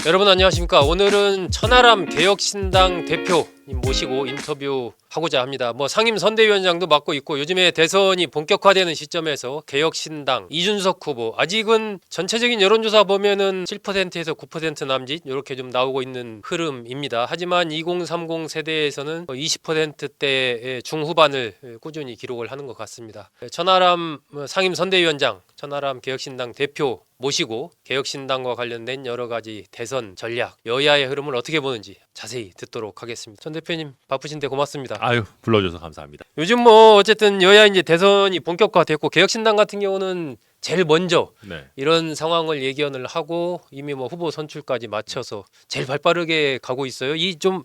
여러분 안녕하십니까. 오늘은 천하람 개혁신당 대표님 모시고 인터뷰하고자 합니다. 상임 선대위원장도 맡고 있고 요즘에 대선이 본격화되는 시점에서 개혁신당 이준석 후보 아직은 전체적인 여론조사 보면은 7%에서 9% 남짓 이렇게 좀 나오고 있는 흐름입니다. 하지만 2030 세대에서는 20%대의 중후반을 꾸준히 기록을 하는 것 같습니다. 천하람 상임 선대위원장, 천하람 개혁신당 대표 모시고 개혁신당과 관련된 여러 가지 대선 전략, 여야의 흐름을 어떻게 보는지 자세히 듣도록 하겠습니다. 전 대표님 바쁘신데 고맙습니다. 아유, 불러줘서 감사합니다. 요즘 어쨌든 여야 이제 대선이 본격화됐고 개혁신당 같은 경우는 제일 먼저 네. 이런 상황을 예견을 하고 이미 후보 선출까지 마쳐서 제일 발빠르게 가고 있어요. 이 좀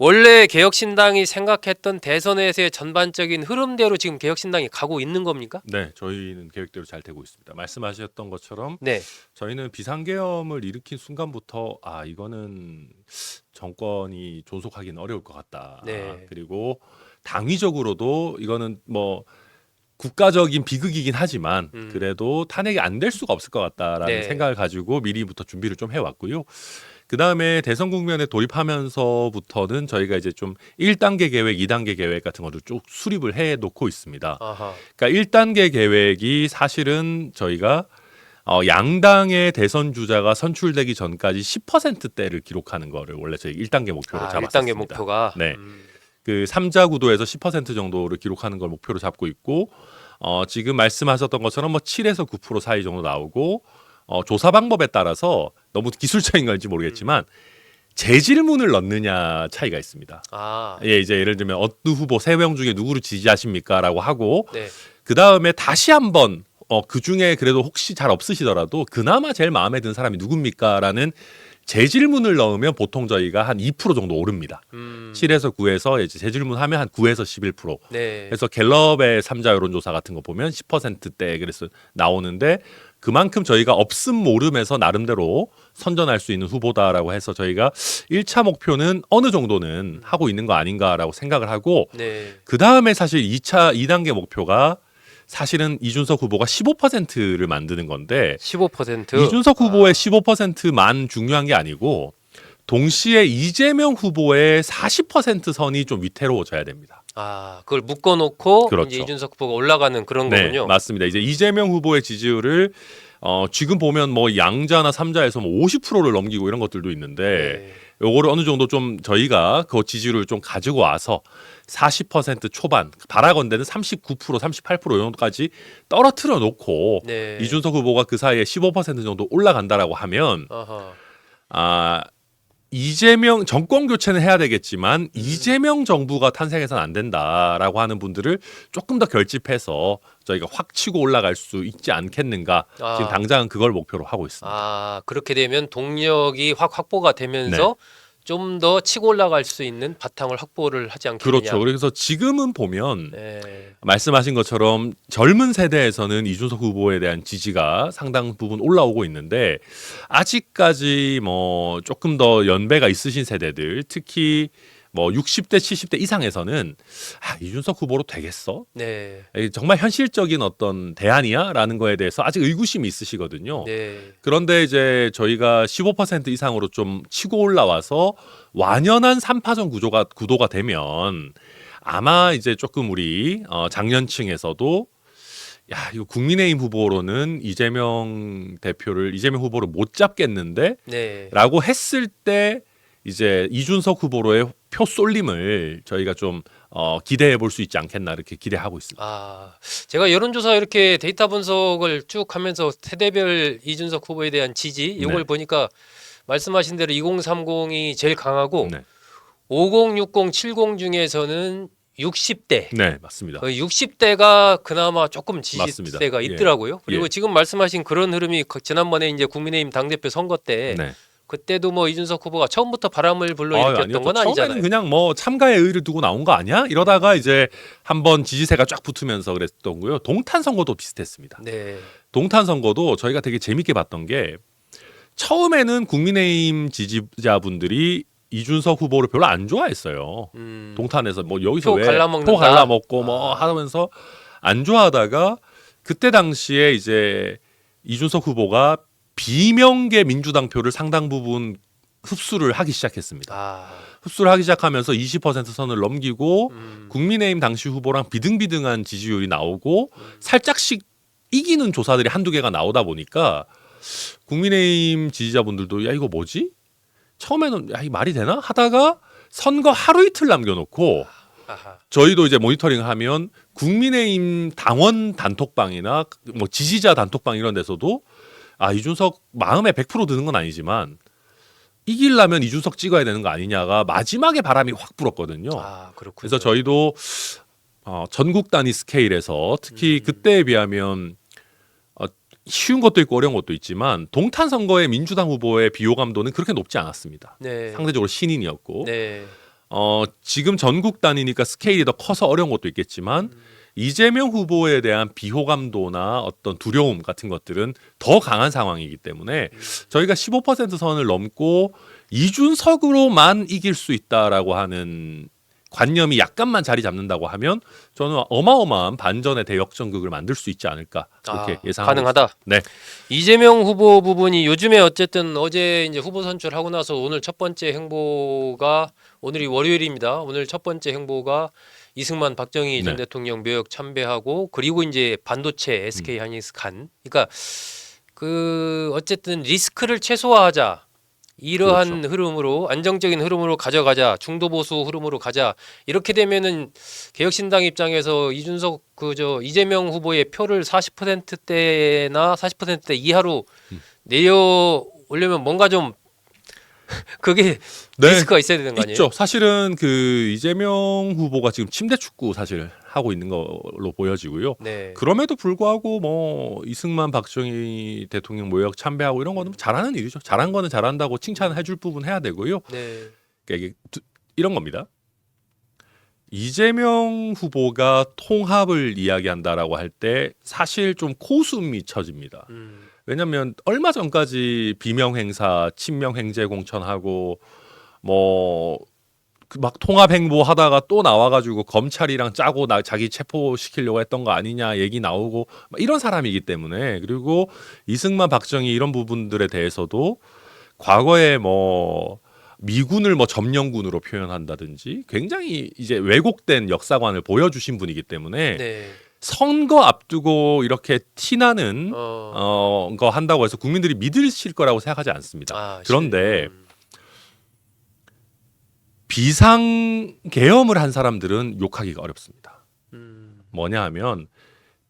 원래 개혁신당이 생각했던 대선에서의 전반적인 흐름대로 지금 개혁신당이 가고 있는 겁니까? 네, 저희는 계획대로 잘 되고 있습니다. 말씀하셨던 것처럼 네. 저희는 비상계엄을 일으킨 순간부터 이거는 정권이 존속하기는 어려울 것 같다. 네. 그리고 당위적으로도 이거는 국가적인 비극이긴 하지만 그래도 탄핵이 안 될 수가 없을 것 같다라는 네. 생각을 가지고 미리부터 준비를 좀 해왔고요. 그 다음에 대선 국면에 돌입하면서부터는 저희가 이제 좀 1단계 계획, 2단계 계획 같은 것도 쭉 수립을 해 놓고 있습니다. 아하. 그러니까 1단계 계획이 사실은 저희가 양당의 대선 주자가 선출되기 전까지 10%대를 기록하는 거를 원래 저희 1단계 목표로 잡았습니다. 1단계 목표가. 네. 그 3자 구도에서 10% 정도를 기록하는 걸 목표로 잡고 있고 지금 말씀하셨던 것처럼 7에서 9% 사이 정도 나오고 조사 방법에 따라서 너무 기술적인 건지 모르겠지만 재질문을 넣느냐 차이가 있습니다. 예, 이제 예를 들면 어느 후보 3명 중에 누구를 지지하십니까라고 하고 네. 그 다음에 다시 한번 그 중에 그래도 혹시 잘 없으시더라도 그나마 제일 마음에 든 사람이 누굽니까라는 재질문을 넣으면 보통 저희가 한 2% 정도 오릅니다. 7에서 9에서 이제 재질문하면 한 9에서 11%. 네. 그래서 갤럽의 3자 여론조사 같은 거 보면 10%대 그래서 나오는데 그만큼 저희가 없음 모름에서 나름대로 선전할 수 있는 후보다라고 해서 저희가 1차 목표는 어느 정도는 하고 있는 거 아닌가라고 생각을 하고 네. 그 다음에 사실 2단계 목표가 사실은 이준석 후보가 15%를 만드는 건데 15%. 이준석 후보의 15%만 중요한 게 아니고 동시에 이재명 후보의 40% 선이 좀 위태로워져야 됩니다. 그걸 묶어놓고 그렇죠. 이제 이준석 후보가 올라가는 그런 네, 거군요. 맞습니다. 이제 이재명 후보의 지지율을 지금 보면 양자나 삼자에서 50%를 넘기고 이런 것들도 있는데 네. 요거를 어느 정도 좀 저희가 그 지지율을 좀 가지고 와서 40% 초반, 바라건대는 39%, 38% 정도까지 떨어뜨려 놓고 네. 이준석 후보가 그 사이에 15% 정도 올라간다라고 하면 아하. 이재명 정권 교체는 해야 되겠지만 이재명 정부가 탄생해서는 안 된다라고 하는 분들을 조금 더 결집해서 저희가 확 치고 올라갈 수 있지 않겠는가. 지금 당장은 그걸 목표로 하고 있습니다. 그렇게 되면 동력이 확 확보가 되면서 좀 더 치고 올라갈 수 있는 바탕을 확보를 하지 않겠느냐. 그렇죠. 그래서 지금은 보면 네. 말씀하신 것처럼 젊은 세대에서는 이준석 후보에 대한 지지가 상당 부분 올라오고 있는데 아직까지 조금 더 연배가 있으신 세대들 특히 60대 70대 이상에서는 이준석 후보로 되겠어? 네. 정말 현실적인 어떤 대안이야라는 거에 대해서 아직 의구심이 있으시거든요. 네. 그런데 이제 저희가 15% 이상으로 좀 치고 올라와서 완연한 3파전 구도가 되면 아마 이제 조금 우리 장년층에서도 이거 국민의힘 후보로는 이재명 후보를 못 잡겠는데? 네. 라고 했을 때 이제 이준석 후보로의 표 쏠림을 저희가 좀 기대해 볼 수 있지 않겠나 이렇게 기대하고 있습니다. 제가 여론조사 이렇게 데이터 분석을 쭉 하면서 세대별 이준석 후보에 대한 지지 이걸 보니까 말씀하신 대로 2030이 제일 강하고 50, 60, 70 중에서는 60대. 네, 맞습니다. 60대가 그나마 조금 지지세가 맞습니다. 있더라고요. 그리고 예. 지금 말씀하신 그런 흐름이 지난번에 이제 국민의힘 당대표 선거 때 그때도 이준석 후보가 처음부터 바람을 불러일으켰던 건 아니잖아요. 처음에는 그냥 참가의 의의를 두고 나온 거 아니야? 이러다가 이제 한번 지지세가 쫙 붙으면서 그랬던 거고요. 동탄 선거도 비슷했습니다. 네. 동탄 선거도 저희가 되게 재밌게 봤던 게 처음에는 국민의힘 지지자분들이 이준석 후보를 별로 안 좋아했어요. 동탄에서 여기서 왜 표 갈라먹고 하면서 안 좋아하다가 그때 당시에 이제 이준석 후보가 비명계 민주당 표를 상당 부분 흡수를 하기 시작했습니다. 아, 흡수를 하기 시작하면서 20% 선을 넘기고 음, 국민의힘 당시 후보랑 비등비등한 지지율이 나오고 살짝씩 이기는 조사들이 한두 개가 나오다 보니까 국민의힘 지지자분들도 야 이거 뭐지? 처음에는 야 이 말이 되나? 하다가 선거 하루 이틀 남겨놓고 아하, 저희도 이제 모니터링 하면 국민의힘 당원 단톡방이나 뭐 지지자 단톡방 이런 데서도 아 이준석 마음에 100% 드는 건 아니지만 이기려면 이준석 찍어야 되는 거 아니냐가 마지막에 바람이 확 불었거든요. 아 그렇군요. 그래서 저희도 전국 단위 스케일에서 특히 그때에 비하면 쉬운 것도 있고 어려운 것도 있지만 동탄 선거의 민주당 후보의 비호감도는 그렇게 높지 않았습니다. 네, 상대적으로 신인이었고 네, 지금 전국 단위니까 스케일이 더 커서 어려운 것도 있겠지만 이재명 후보에 대한 비호감도나 어떤 두려움 같은 것들은 더 강한 상황이기 때문에 저희가 15% 선을 넘고 이준석으로만 이길 수 있다라고 하는 관념이 약간만 자리 잡는다고 하면 저는 어마어마한 반전의 대역전극을 만들 수 있지 않을까 그렇게 예상하고 가능하다. 있습니다. 네. 이재명 후보 부분이 요즘에 어쨌든 어제 이제 후보 선출하고 나서 오늘 첫 번째 행보가 오늘이 월요일입니다. 오늘 첫 번째 행보가 이승만 박정희 전 네. 대통령 묘역 참배하고 그리고 이제 반도체 SK 하이닉스 간. 그러니까 그 어쨌든 리스크를 최소화하자. 이러한 흐름으로 안정적인 흐름으로 가져가자. 중도 보수 흐름으로 가자. 이렇게 되면은 개혁신당 입장에서 이준석 이재명 후보의 표를 40%대나 40%대 이하로 내려 올려면 뭔가 좀 그게 네. 리스크가 있어야 되는 거 아니에요? 있죠. 사실은 그 이재명 후보가 지금 침대 축구 사실 하고 있는 걸로 보여지고요. 네. 그럼에도 불구하고 뭐 이승만 박정희 대통령 모욕 참배하고 이런 거는 잘하는 일이죠. 잘한 거는 잘한다고 칭찬해 줄 부분 해야 되고요. 네. 그러니까 이게 이런 겁니다. 이재명 후보가 통합을 이야기한다라고 할 때 사실 좀 코웃음이 쳐집니다. 왜냐하면 얼마 전까지 비명 행사, 친명 행제 공천하고 뭐 막 통합 행보 하다가 또 나와가지고 검찰이랑 짜고 자기 체포시키려고 했던 거 아니냐 얘기 나오고 이런 사람이기 때문에 그리고 이승만 박정희 이런 부분들에 대해서도 과거에 뭐 미군을 뭐 점령군으로 표현한다든지 굉장히 이제 왜곡된 역사관을 보여주신 분이기 때문에 네. 선거 앞두고 이렇게 티나는 어. 거 한다고 해서 국민들이 믿으실 거라고 생각하지 않습니다. 아, 그런데 비상계엄을 한 사람들은 욕하기가 어렵습니다. 뭐냐 하면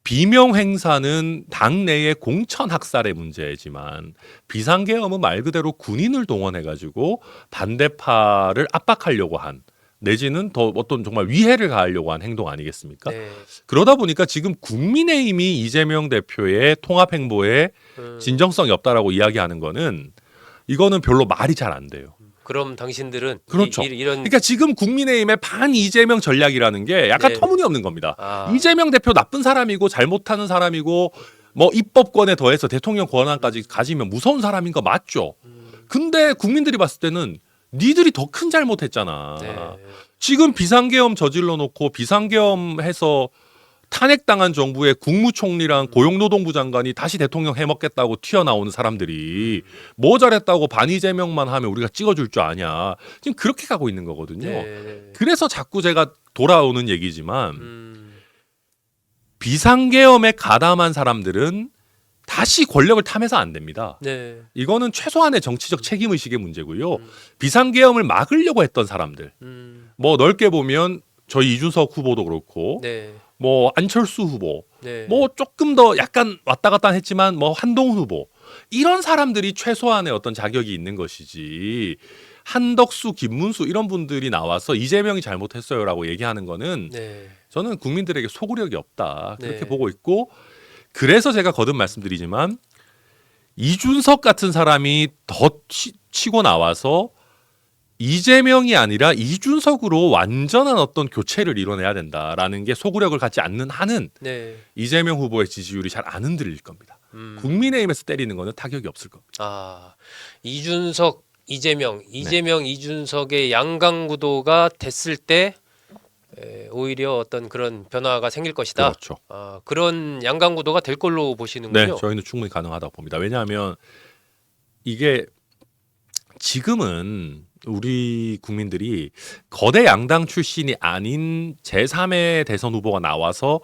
비명 행사는 당내의 공천 학살의 문제지만 비상계엄은 말 그대로 군인을 동원해가지고 반대파를 압박하려고 한 내지는 더 어떤 정말 위해를 가하려고 한 행동 아니겠습니까? 네. 그러다 보니까 지금 국민의힘이 이재명 대표의 통합 행보에 진정성이 없다라고 이야기하는 거는 이거는 별로 말이 잘 안 돼요. 그럼 당신들은 그렇죠. 이런 그러니까 지금 국민의힘의 반 이재명 전략이라는 게 약간 네. 터무니없는 겁니다. 아. 이재명 대표 나쁜 사람이고 잘못하는 사람이고 뭐 입법권에 더해서 대통령 권한까지 가지면 무서운 사람인 거 맞죠. 근데 국민들이 봤을 때는 니들이 더 큰 잘못했잖아. 네. 지금 비상계엄 저질러 놓고 비상계엄 해서 탄핵당한 정부의 국무총리랑 고용노동부 장관이 다시 대통령 해먹겠다고 튀어나오는 사람들이 뭐 잘했다고 반이재명만 하면 우리가 찍어줄 줄 아냐. 지금 그렇게 가고 있는 거거든요. 네. 그래서 자꾸 제가 돌아오는 얘기지만 비상계엄에 가담한 사람들은 다시 권력을 탐해서 안 됩니다. 네. 이거는 최소한의 정치적 책임의식의 문제고요. 비상계엄을 막으려고 했던 사람들. 뭐 넓게 보면 저희 이준석 후보도 그렇고 네. 뭐 안철수 후보 네. 뭐 조금 더 약간 왔다 갔다 했지만 뭐 한동훈 후보 이런 사람들이 최소한의 어떤 자격이 있는 것이지 한덕수 김문수 이런 분들이 나와서 이재명이 잘못했어요라고 얘기하는 거는 네. 저는 국민들에게 소구력이 없다 그렇게 네. 보고 있고 그래서 제가 거듭 말씀드리지만 이준석 같은 사람이 더 치고 나와서 이재명이 아니라 이준석으로 완전한 어떤 교체를 이뤄내야 된다라는 게 소구력을 갖지 않는 한은 네. 이재명 후보의 지지율이 잘 안 흔들릴 겁니다. 국민의힘에서 때리는 거는 타격이 없을 겁니다. 아, 이준석, 이재명, 이준석의 양강 구도가 됐을 때 오히려 어떤 그런 변화가 생길 것이다. 그렇죠. 그런 양강 구도가 될 걸로 보시는군요. 네, 저희는 충분히 가능하다고 봅니다. 왜냐하면 이게 지금은 우리 국민들이 거대 양당 출신이 아닌 제3의 대선 후보가 나와서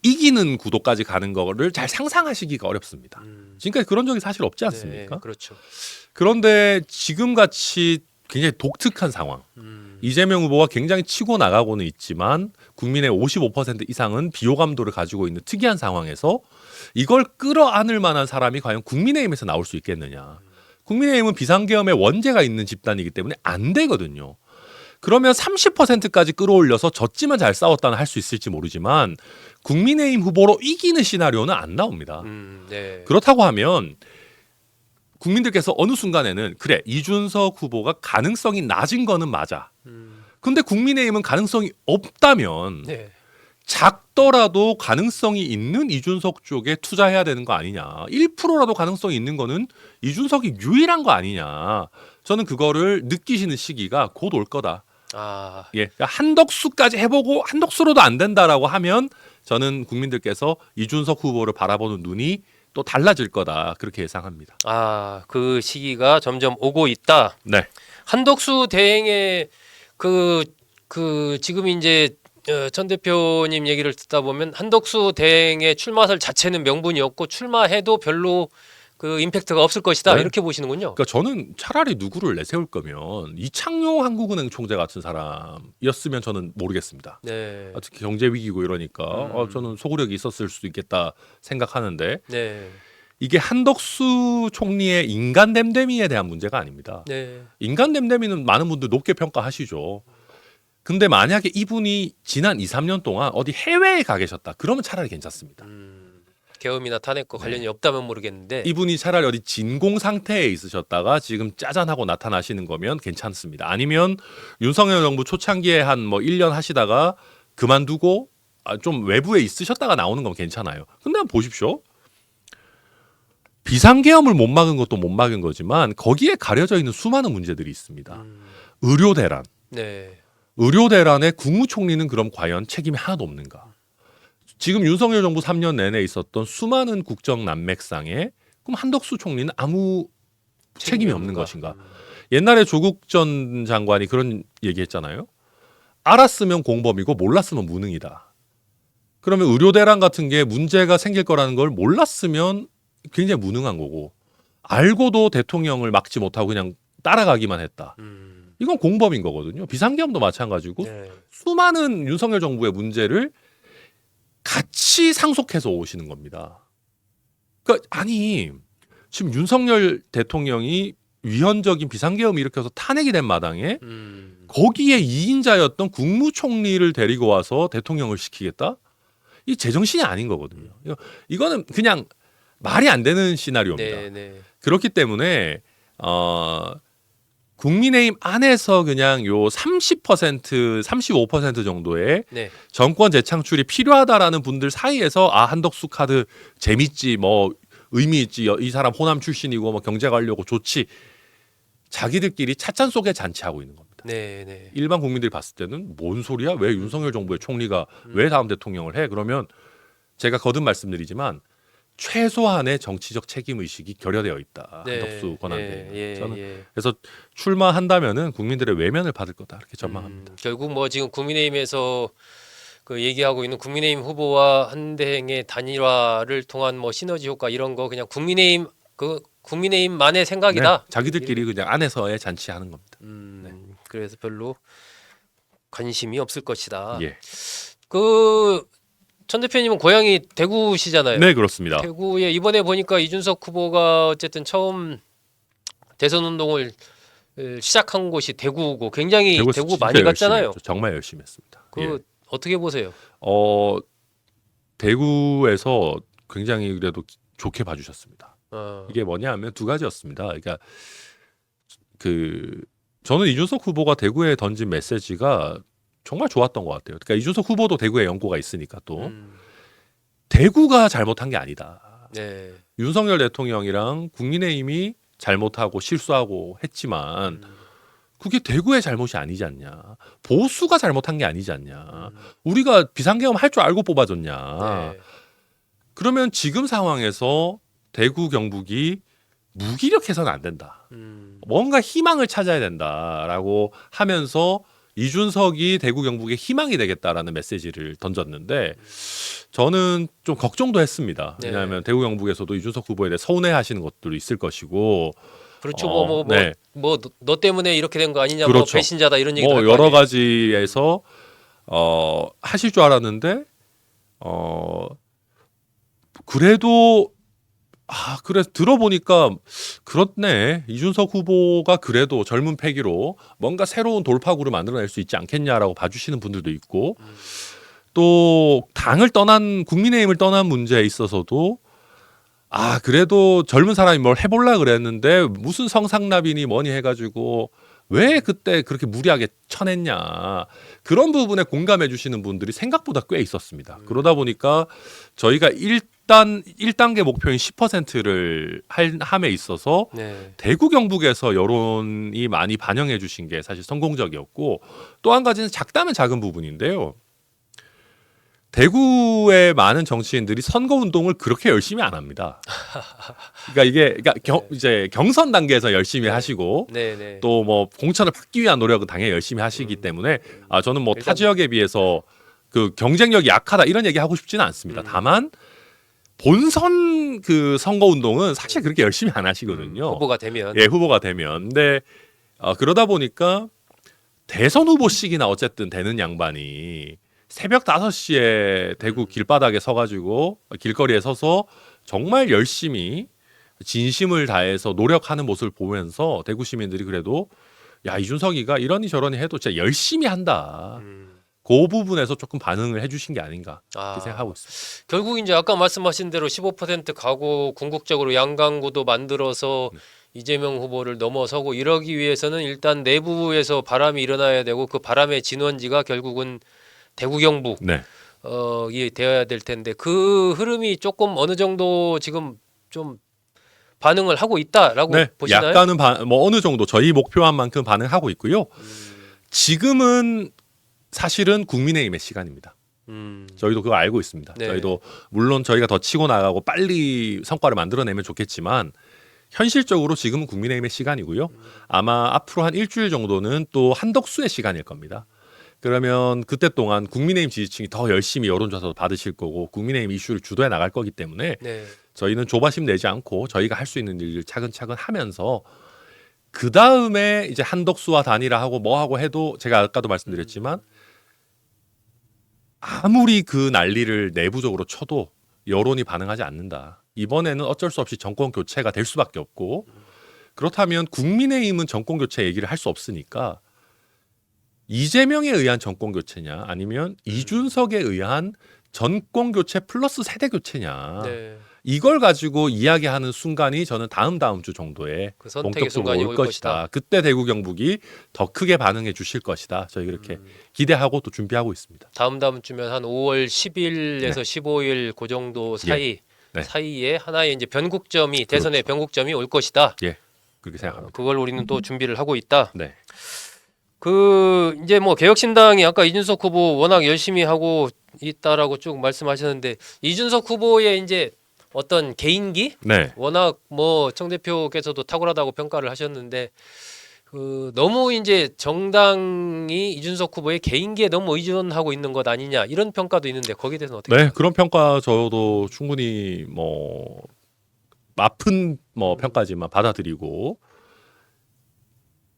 이기는 구도까지 가는 거를 잘 상상하시기가 어렵습니다. 지금까지 그런 적이 사실 없지 않습니까? 네, 그렇죠. 그런데 지금같이 굉장히 독특한 상황. 이재명 후보가 굉장히 치고 나가고는 있지만 국민의 55% 이상은 비호감도를 가지고 있는 특이한 상황에서 이걸 끌어안을 만한 사람이 과연 국민의힘에서 나올 수 있겠느냐. 국민의힘은 비상계엄의 원죄가 있는 집단이기 때문에 안 되거든요. 그러면 30%까지 끌어올려서 졌지만 잘 싸웠다는 할 수 있을지 모르지만 국민의힘 후보로 이기는 시나리오는 안 나옵니다. 네. 그렇다고 하면 국민들께서 어느 순간에는 그래 이준석 후보가 가능성이 낮은 거는 맞아. 근데 국민의힘은 가능성이 없다면 네. 작더라도 가능성이 있는 이준석 쪽에 투자해야 되는 거 아니냐. 1%라도 가능성이 있는 거는 이준석이 유일한 거 아니냐. 저는 그거를 느끼시는 시기가 곧 올 거다. 아, 예, 그러니까 한덕수까지 해보고 한덕수로도 안 된다라고 하면 저는 국민들께서 이준석 후보를 바라보는 눈이 또 달라질 거다. 그렇게 예상합니다. 그 시기가 점점 오고 있다. 네. 한덕수 대행의 그 지금 이제 전 대표님 얘기를 듣다 보면 한덕수 대행의 출마설 자체는 명분이었고 출마해도 별로 그 임팩트가 없을 것이다. 네. 이렇게 보시는군요. 그러니까 저는 차라리 누구를 내세울 거면 이창용 한국은행 총재 같은 사람이었으면 저는 모르겠습니다. 네. 특히 경제 위기고 이러니까 저는 소구력이 있었을 수도 있겠다 생각하는데 네. 이게 한덕수 총리의 인간 댐댐이에 대한 문제가 아닙니다. 네. 인간 댐댐이는 많은 분들 높게 평가하시죠. 근데 만약에 이분이 지난 2, 3년 동안 어디 해외에 가 계셨다. 그러면 차라리 괜찮습니다. 계엄이나 탄핵과 관련이 없다면 모르겠는데 이분이 차라리 어디 진공 상태에 있으셨다가 지금 짜잔하고 나타나시는 거면 괜찮습니다. 아니면 윤석열 정부 초창기에 한 뭐 1년 하시다가 그만두고 좀 외부에 있으셨다가 나오는 건 괜찮아요. 근데 한번 보십시오. 비상계엄을 못 막은 것도 못 막은 거지만 거기에 가려져 있는 수많은 문제들이 있습니다. 의료 대란. 네. 의료 대란의 국무총리는 그럼 과연 책임이 하나도 없는가? 지금 윤석열 정부 3년 내내 있었던 수많은 국정 난맥상에 그럼 한덕수 총리는 아무 책임이 없는 것인가? 옛날에 조국 전 장관이 그런 얘기했잖아요. 알았으면 공범이고 몰랐으면 무능이다. 그러면 의료 대란 같은 게 문제가 생길 거라는 걸 몰랐으면 굉장히 무능한 거고 알고도 대통령을 막지 못하고 그냥 따라가기만 했다. 이건 공범인 거거든요. 비상계엄도 마찬가지고 네. 수많은 윤석열 정부의 문제를 같이 상속해서 오시는 겁니다. 그러니까 아니 지금 윤석열 대통령이 위헌적인 비상계엄을 일으켜서 탄핵이 된 마당에 거기에 2인자였던 국무총리를 데리고 와서 대통령을 시키겠다? 이 제정신이 아닌 거거든요. 이거는 그냥 말이 안 되는 시나리오입니다. 네, 네. 그렇기 때문에 국민의힘 안에서 그냥 요 30%, 35% 정도의 네. 정권 재창출이 필요하다라는 분들 사이에서 한덕수 카드 재밌지 뭐 의미 있지 이 사람 호남 출신이고 뭐 경제 관료고 좋지 자기들끼리 찻잔 속에 잔치하고 있는 겁니다. 네, 네. 일반 국민들이 봤을 때는 뭔 소리야? 왜 윤석열 정부의 총리가 왜 다음 대통령을 해? 그러면 제가 거듭 말씀드리지만 최소한의 정치적 책임 의식이 결여되어 있다. 네. 한덕수 권한대행. 예, 저는 예. 그래서 출마한다면은 국민들의 외면을 받을 거다 이렇게 전망합니다. 결국 뭐 지금 국민의힘에서 그 얘기하고 있는 국민의힘 후보와 한대행의 단일화를 통한 뭐 시너지 효과 이런 거 그냥 국민의힘만의 생각이다. 네, 자기들끼리 그냥 안에서의 잔치하는 겁니다. 그래서 별로 관심이 없을 것이다. 예. 천 대표님은 고향이 대구시잖아요. 네 그렇습니다. 대구에 이번에 보니까 이준석 후보가 어쨌든 처음 대선 운동을 시작한 곳이 대구고 굉장히 대구 진짜 많이 열심히 갔잖아요. 했죠. 정말 열심히 했습니다. 예. 어떻게 보세요? 대구에서 굉장히 그래도 좋게 봐주셨습니다. 어. 이게 뭐냐하면 두 가지였습니다. 그러니까 저는 이준석 후보가 대구에 던진 메시지가 정말 좋았던 것 같아요. 그러니까 이준석 후보도 대구에 연고가 있으니까 또 대구가 잘못한 게 아니다. 네. 윤석열 대통령이랑 국민의힘이 잘못하고 실수하고 했지만 그게 대구의 잘못이 아니지 않냐. 보수가 잘못한 게 아니지 않냐. 우리가 비상계엄 할 줄 알고 뽑아줬냐. 네. 그러면 지금 상황에서 대구 경북이 무기력해서는 안 된다. 뭔가 희망을 찾아야 된다라고 하면서 이준석이 대구 경북의 희망이 되겠다라는 메시지를 던졌는데 저는 좀 걱정도 했습니다. 네. 왜냐하면 대구 경북에서도 이준석 후보에 대해 서운해하시는 것들도 있을 것이고 그렇죠. 네. 너 때문에 이렇게 된 거 아니냐, 뭐 그렇죠. 배신자다 이런 얘기도 할 뭐 거 여러 아니에요. 가지에서 하실 줄 알았는데 그래도 그래 들어보니까 그렇네. 이준석 후보가 그래도 젊은 패기로 뭔가 새로운 돌파구를 만들어낼 수 있지 않겠냐라고 봐주시는 분들도 있고 또 당을 떠난 국민의힘을 떠난 문제에 있어서도 그래도 젊은 사람이 뭘 해볼라 그랬는데 무슨 성상납이니 뭐니 해가지고 왜 그때 그렇게 무리하게 쳐냈냐 그런 부분에 공감해 주시는 분들이 생각보다 꽤 있었습니다. 그러다 보니까 저희가 일단 1단계 목표인 10%를 함에 있어서 네. 대구 경북에서 여론이 많이 반영해 주신 게 사실 성공적이었고 또 한 가지는 작다면 작은 부분인데요. 대구의 많은 정치인들이 선거 운동을 그렇게 열심히 안 합니다. 그러니까 이제 경선 단계에서 열심히 하시고 네. 또 뭐 공천을 받기 위한 노력은 당연히 열심히 하시기 때문에 저는 뭐 타 일단- 지역에 비해서 그 경쟁력이 약하다 이런 얘기 하고 싶지는 않습니다. 다만 본선 그 선거 운동은 사실 그렇게 열심히 안 하시거든요. 후보가 되면 예, 후보가 되면. 근데 그러다 보니까 대선 후보씩이나 어쨌든 되는 양반이 새벽 5시에 대구 길바닥에 서가지고 길거리에 서서 정말 열심히 진심을 다해서 노력하는 모습을 보면서 대구 시민들이 그래도 야 이준석이가 이러니 저러니 해도 진짜 열심히 한다. 그 부분에서 조금 반응을 해주신 게 아닌가 이렇게 생각하고 있습니다. 결국 이제 아까 말씀하신 대로 15% 가고 궁극적으로 양강구도 만들어서 이재명 후보를 넘어서고 이러기 위해서는 일단 내부에서 바람이 일어나야 되고 그 바람의 진원지가 결국은 대구 경북 네. 이게 되어야 될 텐데 그 흐름이 조금 어느 정도 지금 좀 반응을 하고 있다라고 네, 보시나요? 약간은 뭐 어느 정도 저희 목표한 만큼 반응하고 있고요. 지금은 사실은 국민의힘의 시간입니다. 저희도 그거 알고 있습니다. 네. 저희도 물론 저희가 더 치고 나가고 빨리 성과를 만들어내면 좋겠지만 현실적으로 지금은 국민의힘의 시간이고요. 아마 앞으로 한 일주일 정도는 또 한덕수의 시간일 겁니다. 그러면 그때 동안 국민의힘 지지층이 더 열심히 여론조사도 받으실 거고 국민의힘 이슈를 주도해 나갈 거기 때문에 네. 저희는 조바심 내지 않고 저희가 할 수 있는 일을 차근차근 하면서 그 다음에 이제 한덕수와 단일화하고 뭐하고 해도 제가 아까도 말씀드렸지만 아무리 그 난리를 내부적으로 쳐도 여론이 반응하지 않는다. 이번에는 어쩔 수 없이 정권 교체가 될 수밖에 없고 그렇다면 국민의힘은 정권 교체 얘기를 할 수 없으니까 이재명에 의한 정권 교체냐 아니면 이준석에 의한 정권 교체 플러스 세대 교체냐 네. 이걸 가지고 이야기하는 순간이 저는 다음 주 정도에 그 선택의 본격적으로 순간이 올 올 것이다. 것이다. 그때 대구 경북이 더 크게 반응해 주실 것이다. 저희 그렇게 기대하고 또 준비하고 있습니다. 다음 주면 한 5월 10일에서 15일 그 정도 사이 네. 사이에 하나의 이제 변국점이 대선의 그렇죠. 변국점이 올 것이다. 예, 그렇게 생각합니다. 그걸 우리는 또 준비를 하고 있다. 네, 그 이제 뭐 개혁신당이 아까 이준석 후보 워낙 열심히 하고 있다라고 쭉 말씀하셨는데 이준석 후보의 이제 어떤 개인기 네, 워낙 뭐 청 대표께서도 탁월하다고 평가를 하셨는데 그 너무 이제 정당이 이준석 후보의 개인기에 너무 의존하고 있는 것 아니냐 이런 평가도 있는데 거기에 대해서는 어떻게 네 그런 평가 저도 충분히 뭐 아픈 뭐 평가지만 받아들이고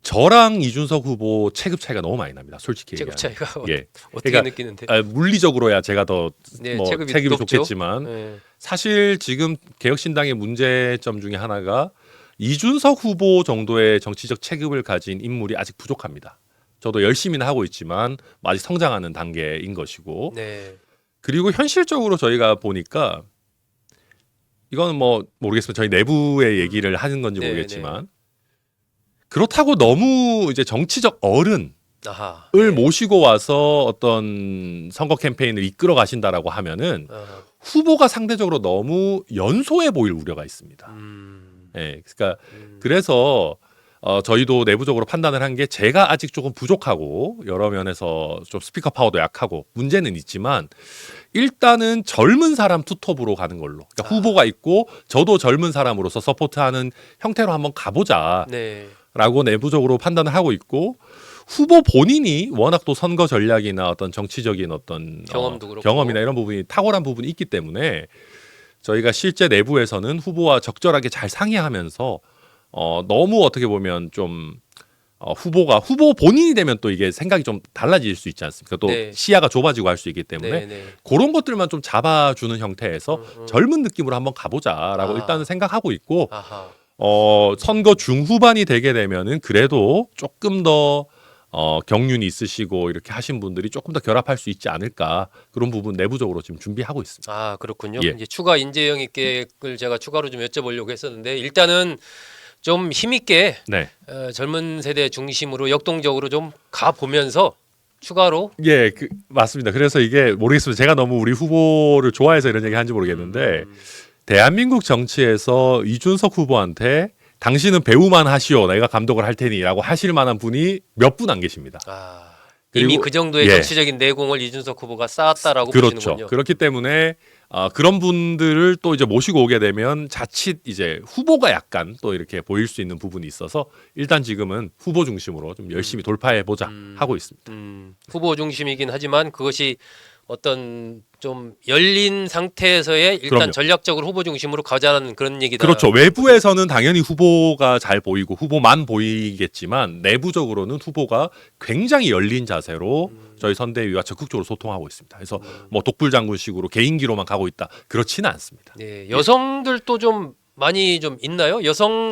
저랑 이준석 후보 체급 차이가 너무 많이 납니다. 솔직히 체급 얘기하면. 차이가 예. 어떻게 그러니까 느끼는데? 물리적으로야 제가 더 네, 뭐 체급이 체급이 높죠. 좋겠지만 네. 사실 지금 개혁신당의 문제점 중에 하나가 이준석 후보 정도의 정치적 체급을 가진 인물이 아직 부족합니다. 저도 열심히는 하고 있지만 아직 성장하는 단계인 것이고 네. 그리고 현실적으로 저희가 보니까 이거는 뭐 모르겠습니다. 저희 내부의 얘기를 하는 건지 네, 모르겠지만 그렇다고 너무 이제 정치적 어른을 아하. 모시고 와서 어떤 선거 캠페인을 이끌어 가신다라고 하면은 아하. 후보가 상대적으로 너무 연소해 보일 우려가 있습니다. 예, 그러니까 그래서 저희도 내부적으로 판단을 한 게 제가 아직 조금 부족하고 여러 면에서 좀 스피커 파워도 약하고 문제는 있지만 일단은 젊은 사람 투톱으로 가는 걸로 그러니까 후보가 있고 저도 젊은 사람으로서 서포트하는 형태로 한번 가보자라고 네. 내부적으로 판단을 하고 있고 후보 본인이 워낙 또 선거 전략이나 어떤 정치적인 어떤 경험도 그렇고. 경험이나 이런 부분이 탁월한 부분이 있기 때문에 저희가 실제 내부에서는 후보와 적절하게 잘 상의하면서 너무 어떻게 보면 좀 후보 본인이 되면 또 이게 생각이 좀 달라질 수 있지 않습니까? 또 네. 시야가 좁아지고 할 수 있기 때문에 네, 네. 그런 것들만 좀 잡아주는 형태에서 젊은 느낌으로 한번 가보자라고 아. 일단은 생각하고 있고 아하. 선거 중후반이 되게 되면은 그래도 조금 더 경륜이 있으시고 이렇게 하신 분들이 조금 더 결합할 수 있지 않을까 그런 부분 내부적으로 지금 준비하고 있습니다. 아, 그렇군요. 예. 이제 추가 인재 영입계획을 제가 추가로 좀 여쭤보려고 했었는데 일단은 좀 힘있게 네. 젊은 세대 중심으로 역동적으로 좀 가보면서 추가로 예, 맞습니다. 그래서 이게 모르겠습니다. 제가 너무 우리 후보를 좋아해서 이런 얘기 하는지 모르겠는데 대한민국 정치에서 이준석 후보한테 당신은 배우만 하시오. 내가 감독을 할 테니라고 하실 만한 분이 몇 분 안 계십니다. 이미 그리고- 그 정도의 예. 정치적인 내공을 이준석 후보가 쌓았다라고 그렇죠. 보시는군요. 그렇기 때문에 그런 분들을 또 이제 모시고 오게 되면 자칫 이제 후보가 약간 또 이렇게 보일 수 있는 부분이 있어서 일단 지금은 후보 중심으로 좀 열심히 돌파해 보자 하고 있습니다. 후보 중심이긴 하지만 그것이 어떤 좀 열린 상태에서의 일단 그럼요. 전략적으로 후보 중심으로 가자는 그런 얘기다. 그렇죠. 외부에서는 당연히 후보가 잘 보이고 후보만 보이겠지만 내부적으로는 후보가 굉장히 열린 자세로 저희 선대위와 적극적으로 소통하고 있습니다. 그래서 뭐 독불장군식으로 개인기로만 가고 있다. 그렇지는 않습니다. 네, 여성들도 좀 많이 좀 있나요? 여성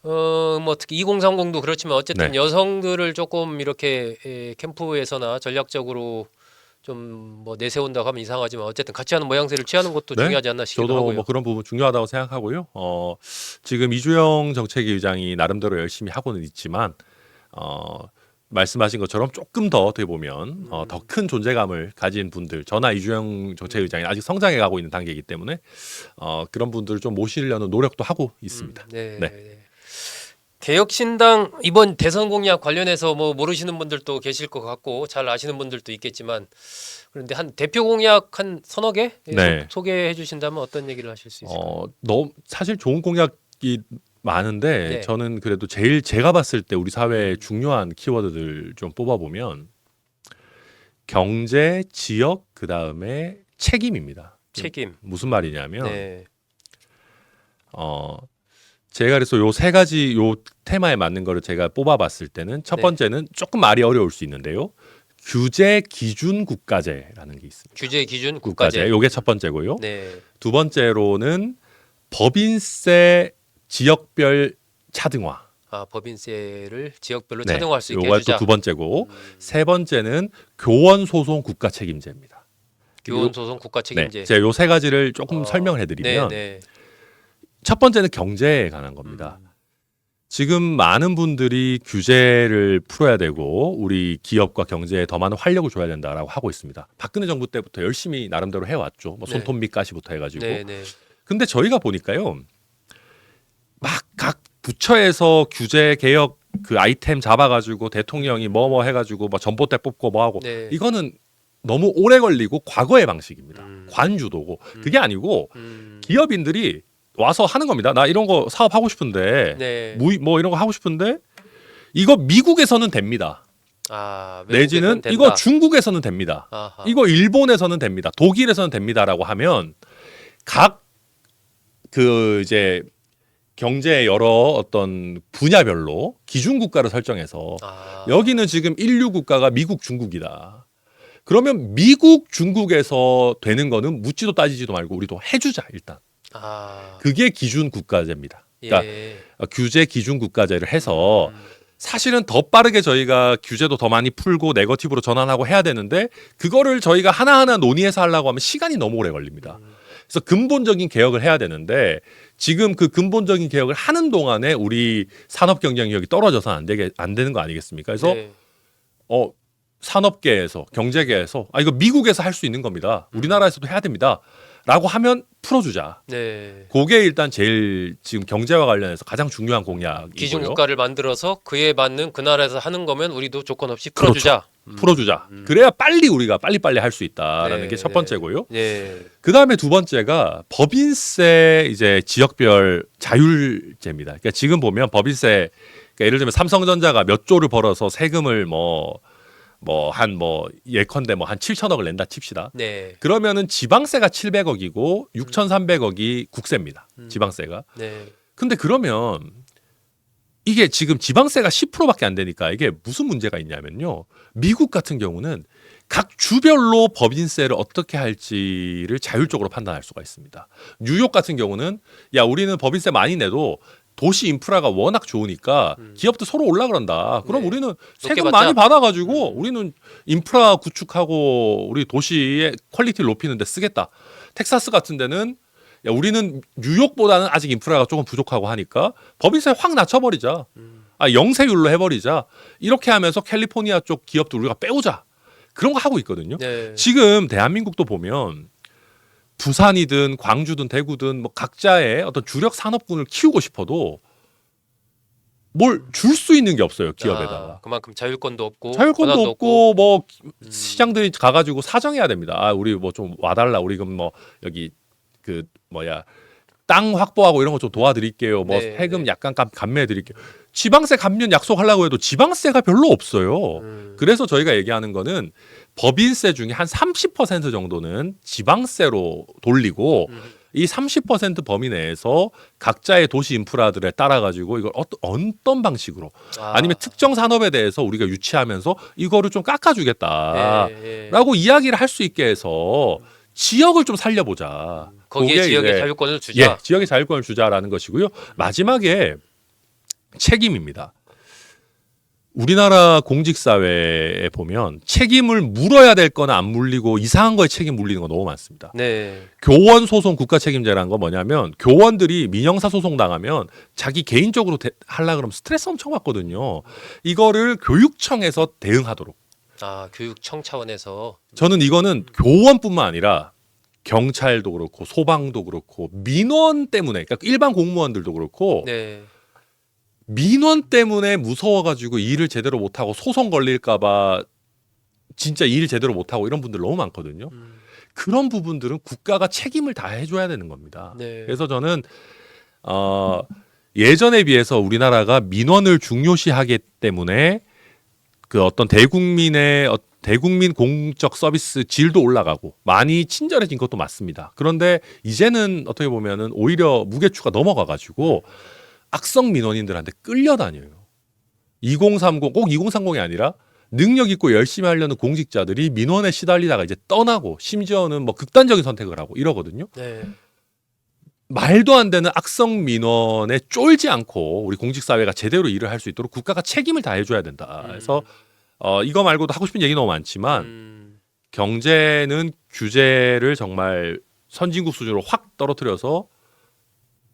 뭐 특히 2030도 그렇지만 어쨌든 네. 여성들을 조금 이렇게 캠프에서나 전략적으로 좀 뭐 내세운다고 하면 이상하지만 어쨌든 같이 하는 모양새를 취하는 것도 네. 중요하지 않나 싶기도 저도 하고요. 뭐 그런 부분 중요하다고 생각하고요. 지금 이주영 정책위 의장이 나름대로 열심히 하고는 있지만 말씀하신 것처럼 조금 더 어떻게 보면 더 큰 존재감을 가진 분들, 저나 이주영 정책위 의장이 아직 성장해 가고 있는 단계이기 때문에 그런 분들을 좀 모시려는 노력도 하고 있습니다. 네. 네. 개혁신당 이번 대선 공약 관련해서 뭐 모르시는 분들도 계실 것 같고 잘 아시는 분들도 있겠지만 그런데 한 대표 공약 한 서너 개 네. 소개해 주신다면 어떤 얘기를 하실 수 있을까요? 너무 사실 좋은 공약이 많은데 네. 저는 그래도 제일 제가 봤을 때 우리 사회에 중요한 키워드들 좀 뽑아보면 경제, 지역, 그 다음에 책임입니다. 책임. 무슨 말이냐면 네. 제가 그래서 요 세 가지 요 테마에 맞는 거를 제가 뽑아봤을 때는 첫 네. 번째는 조금 말이 어려울 수 있는데요. 규제 기준 국가제라는 게 있습니다. 규제 기준 국가제. 요게 첫 번째고요. 네. 두 번째로는 법인세 지역별 차등화. 법인세를 지역별로 네, 차등화할 수 있게 요가 해주자. 또 두 번째고 세 번째는 교원 소송 국가 책임제입니다. 교원 소송 국가 책임제. 네, 제가 요 세 가지를 조금 어, 설명을 해드리면 네. 첫 번째는 경제에 관한 겁니다. 지금 많은 분들이 규제를 풀어야 되고 우리 기업과 경제에 더 많은 활력을 줘야 된다라고 하고 있습니다. 박근혜 정부 때부터 열심히 나름대로 해왔죠. 뭐 네. 손톱 가시부터 해가지고. 네. 근데 저희가 보니까요, 막 각 부처에서 규제 개혁 그 아이템 잡아가지고 대통령이 뭐 해가지고 뭐 전봇대 뽑고 뭐 하고 네. 이거는 너무 오래 걸리고 과거의 방식입니다. 관주도고 그게 아니고 기업인들이 와서 하는 겁니다. 나 이런 거 사업하고 싶은데 네. 뭐 이런 거 하고 싶은데 이거 미국에서는 됩니다. 내지는 외국에서는 된다. 이거 중국에서는 됩니다. 아하. 이거 일본에서는 됩니다. 독일에서는 됩니다라고 하면 각 그 이제 경제의 여러 어떤 분야별로 기준 국가를 설정해서 여기는 지금 인류 국가가 미국, 중국이다. 그러면 미국, 중국에서 되는 거는 묻지도 따지지도 말고 우리도 해주자 일단. 그게 기준 국가제입니다. 그러니까 예. 규제 기준 국가제를 해서 사실은 더 빠르게 저희가 규제도 더 많이 풀고 네거티브로 전환하고 해야 되는데 그거를 저희가 하나하나 논의해서 하려고 하면 시간이 너무 오래 걸립니다. 그래서 근본적인 개혁을 해야 되는데 지금 그 근본적인 개혁을 하는 동안에 우리 산업 경쟁력이 떨어져서 안 되는 거 아니겠습니까? 그래서 네. 산업계에서 경제계에서 이거 미국에서 할 수 있는 겁니다. 우리나라에서도 해야 됩니다. 라고 하면 풀어주자. 네. 그게 일단 제일 지금 경제와 관련해서 가장 중요한 공약이고요. 기준 국가를 만들어서 그에 맞는 그 나라에서 하는 거면 우리도 조건 없이 풀어주자. 풀어주자. 그래야 빨리 우리가 빨리빨리 할 수 있다라는 네, 게 첫 네. 번째고요. 네. 그 다음에 두 번째가 법인세 이제 지역별 자율제입니다. 그러니까 지금 보면 법인세 그러니까 예를 들면 삼성전자가 몇 조를 벌어서 세금을 예컨대 한 7천억을 낸다 칩시다. 네. 그러면은 지방세가 700억이고 6,300억이 국세입니다. 지방세가. 네. 근데 그러면 이게 지금 지방세가 10%밖에 안 되니까 이게 무슨 문제가 있냐면요. 미국 같은 경우는 각 주별로 법인세를 어떻게 할지를 자율적으로 판단할 수가 있습니다. 뉴욕 같은 경우는 야 우리는 법인세 많이 내도 도시 인프라가 워낙 좋으니까 기업도 서로 올라 그런다. 그럼 네. 우리는 높게 세금 받자. 많이 받아가지고 우리는 인프라 구축하고 우리 도시의 퀄리티를 높이는 데 쓰겠다. 텍사스 같은 데는 야, 우리는 뉴욕보다는 아직 인프라가 조금 부족하고 하니까 법인세 확 낮춰버리자. 영세율로 해버리자. 이렇게 하면서 캘리포니아 쪽 기업도 우리가 빼오자. 그런 거 하고 있거든요. 네. 지금 대한민국도 보면 부산이든 광주든 대구든 뭐 각자의 어떤 주력 산업군을 키우고 싶어도 뭘 줄 수 있는 게 없어요 기업에다가. 그만큼 자율권도 없고 자율권도 권한도 없고 뭐 시장들이 가가지고 사정해야 됩니다. 아 우리 뭐 좀 와달라. 우리 그럼 뭐 여기 그 땅 확보하고 이런 거 좀 도와드릴게요. 뭐 네, 세금 네. 약간 감매해드릴게요. 지방세 감면 약속하려고 해도 지방세가 별로 없어요. 그래서 저희가 얘기하는 거는 법인세 중에 한 30% 정도는 지방세로 돌리고 이 30% 범위 내에서 각자의 도시 인프라들에 따라 가지고 이걸 어떤 방식으로 아니면 특정 산업에 대해서 우리가 유치하면서 이거를 좀 깎아주겠다라고 예. 이야기를 할 수 있게 해서 지역을 좀 살려보자. 거기에 그게 지역의 이제 자율권을 주자. 예, 지역의 자율권을 주자라는 것이고요. 마지막에 책임입니다. 우리나라 공직사회에 보면 책임을 물어야 될 거나 안 물리고 이상한 거에 책임 물리는 거 너무 많습니다. 네. 교원 소송 국가책임제라는 건 뭐냐면 교원들이 민형사 소송 당하면 자기 개인적으로 하려고 그러면 스트레스 엄청 받거든요. 이거를 교육청에서 대응하도록. 교육청 차원에서 저는 이거는 교원뿐만 아니라 경찰도 그렇고 소방도 그렇고 민원 때문에 그러니까 일반 공무원들도 그렇고 네. 민원 때문에 무서워가지고 일을 제대로 못하고 소송 걸릴까봐 진짜 일 제대로 못하고 이런 분들 너무 많거든요. 그런 부분들은 국가가 책임을 다 해줘야 되는 겁니다. 네. 그래서 저는 예전에 비해서 우리나라가 민원을 중요시하기 때문에 그 어떤 대국민 공적 서비스 질도 올라가고 많이 친절해진 것도 맞습니다. 그런데 이제는 어떻게 보면은 오히려 무게추가 넘어가가지고 악성 민원인들한테 끌려다녀요. 2030, 꼭 2030이 아니라 능력 있고 열심히 하려는 공직자들이 민원에 시달리다가 이제 떠나고 심지어는 뭐 극단적인 선택을 하고 이러거든요. 네. 말도 안 되는 악성 민원에 쫄지 않고 우리 공직사회가 제대로 일을 할 수 있도록 국가가 책임을 다 해줘야 된다. 그래서 이거 말고도 하고 싶은 얘기 너무 많지만 경제는 규제를 정말 선진국 수준으로 확 떨어뜨려서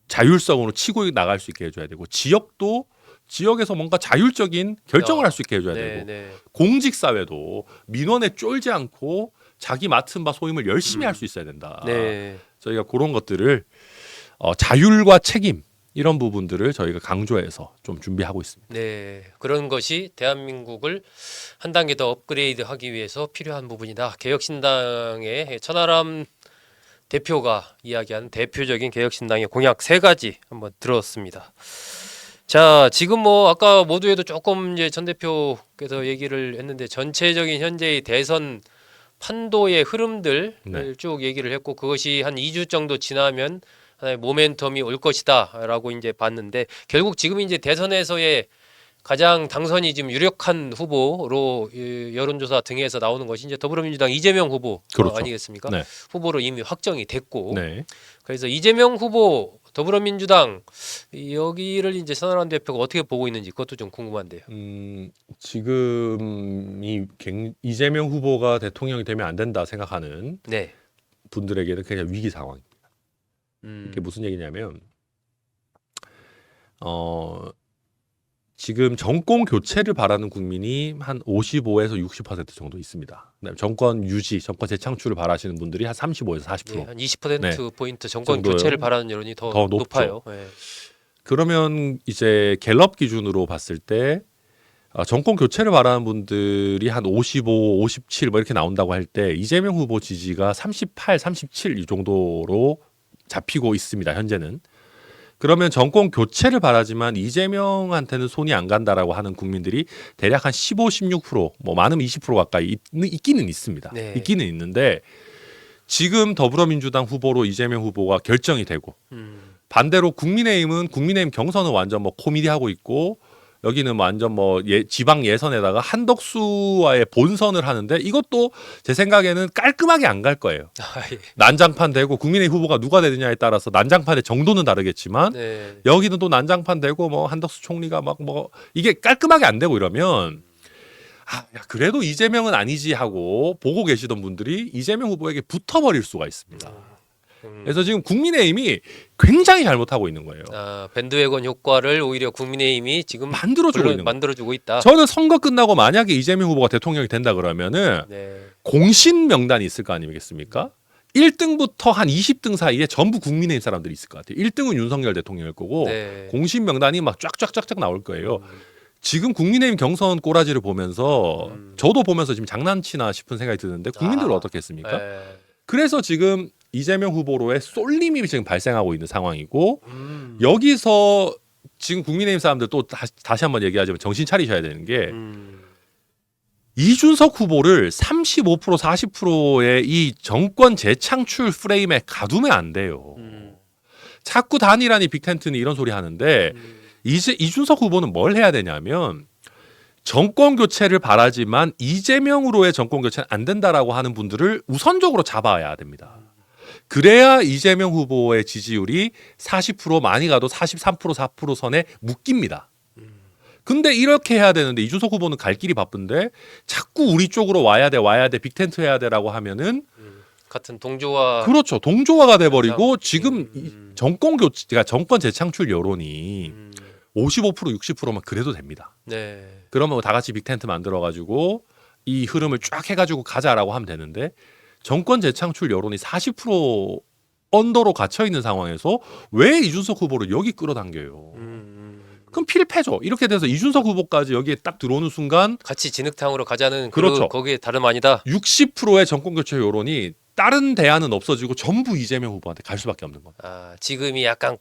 자율성으로 치고 나갈 수 있게 해줘야 되고 지역도 지역에서 뭔가 자율적인 결정을 할 수 있게 해줘야 되고 네. 공직사회도 민원에 쫄지 않고 자기 맡은 바 소임을 열심히 할 수 있어야 된다. 네. 저희가 그런 것들을 자율과 책임 이런 부분들을 저희가 강조해서 좀 준비하고 있습니다. 네. 그런 것이 대한민국을 한 단계 더 업그레이드하기 위해서 필요한 부분이다. 개혁신당의 천하람 대표가 이야기한 대표적인 개혁신당의 공약 3가지 한번 들었습니다. 자, 지금 뭐 아까 모두에도 조금 이제 전 대표께서 얘기를 했는데 전체적인 현재의 대선 판도의 흐름들을 네. 쭉 얘기를 했고 그것이 한 2주 정도 지나면 하나의 모멘텀이 올 것이다라고 이제 봤는데 결국 지금 이제 대선에서의 가장 당선이 지금 유력한 후보로 여론조사 등에서 나오는 것이 이제 더불어민주당 이재명 후보 그렇죠. 아니겠습니까? 네. 후보로 이미 확정이 됐고 네. 그래서 이재명 후보 더불어민주당 여기를 이제 천하람 대표가 어떻게 보고 있는지 그것도 좀 궁금한데요. 지금 이재명 후보가 대통령이 되면 안 된다 생각하는 네. 분들에게는 그냥 위기 상황입니다. 이게 음. 무슨 얘기냐면 지금 정권 교체를 바라는 국민이 한 55에서 60% 정도 있습니다. 그다음에 정권 유지, 정권 재창출을 바라시는 분들이 한 35에서 40%. 예, 한 20% 네. 포인트 정권 정도요. 교체를 바라는 여론이 더 더 높죠. 높아요. 예. 그러면 이제 갤럽 기준으로 봤을 때 정권 교체를 바라는 분들이 한 55, 57 뭐 이렇게 나온다고 할 때 이재명 후보 지지가 38, 37 이 정도로 잡히고 있습니다. 현재는. 그러면 정권 교체를 바라지만 이재명한테는 손이 안 간다라고 하는 국민들이 대략 한 15, 16%, 뭐 많으면 20% 가까이 있기는 있습니다. 네. 있기는 있는데 지금 더불어민주당 후보로 이재명 후보가 결정이 되고 반대로 국민의힘은 국민의힘 경선은 완전 뭐 코미디 하고 있고 여기는 완전 뭐 지방 예선에다가 한덕수와의 본선을 하는데 이것도 제 생각에는 깔끔하게 안 갈 거예요. 예. 난장판 되고 국민의힘 후보가 누가 되느냐에 따라서 난장판의 정도는 다르겠지만 네. 여기는 또 난장판 되고 뭐 한덕수 총리가 막 뭐 이게 깔끔하게 안 되고 이러면 야, 그래도 이재명은 아니지 하고 보고 계시던 분들이 이재명 후보에게 붙어버릴 수가 있습니다. 그래서 지금 국민의힘이 굉장히 잘못하고 있는 거예요. 밴드웨건 효과를 오히려 국민의힘이 지금 만들어주고 있는 거예요. 만들어주고 있다. 저는 선거 끝나고 만약에 이재명 후보가 대통령이 된다 그러면은 네. 공신 명단이 있을 거 아니겠습니까? 1등부터 한 20등 사이에 전부 국민의힘 사람들이 있을 것 같아요. 1등은 윤석열 대통령일 거고 네. 공신 명단이 막 쫙쫙쫙쫙 나올 거예요. 지금 국민의힘 경선 꼬라지를 보면서 저도 보면서 지금 장난치나 싶은 생각이 드는데 국민들은 어떻게 했습니까? 네. 그래서 지금 이재명 후보로의 쏠림이 지금 발생하고 있는 상황이고 여기서 지금 국민의힘 사람들 또 다시 한번 얘기하자면 정신 차리셔야 되는 게 이준석 후보를 35% 40%의 이 정권 재창출 프레임에 가두면 안 돼요. 자꾸 단일화니 빅텐트니 이런 소리 하는데 이제 이준석 후보는 뭘 해야 되냐면 정권 교체를 바라지만 이재명으로의 정권 교체는 안 된다라고 하는 분들을 우선적으로 잡아야 됩니다. 그래야 이재명 후보의 지지율이 40% 많이 가도 43% 4% 선에 묶입니다. 근데 이렇게 해야 되는데 이준석 후보는 갈 길이 바쁜데 자꾸 우리 쪽으로 와야 돼 빅텐트 해야 돼라고 하면은 같은 동조와 그렇죠. 동조화가 돼버리고 지금 정권 교체, 그러니까 정권 재창출 여론이 55% 60%만 그래도 됩니다. 네. 그러면 다 같이 빅텐트 만들어가지고 이 흐름을 쫙 해가지고 가자라고 하면 되는데 정권 재창출 여론이 40% 언더로 갇혀 있는 상황에서 왜 이준석 후보를 여기 끌어당겨요? 그럼 필패죠. 이렇게 돼서 이준석 후보까지 여기에 딱 들어오는 순간 같이 진흙탕으로 가자는 그렇죠. 거기에 다름 아니다. 60%의 정권 교체 여론이 다른 대안은 없어지고 전부 이재명 후보한테 갈 수밖에 없는 겁니다. 지금이 약간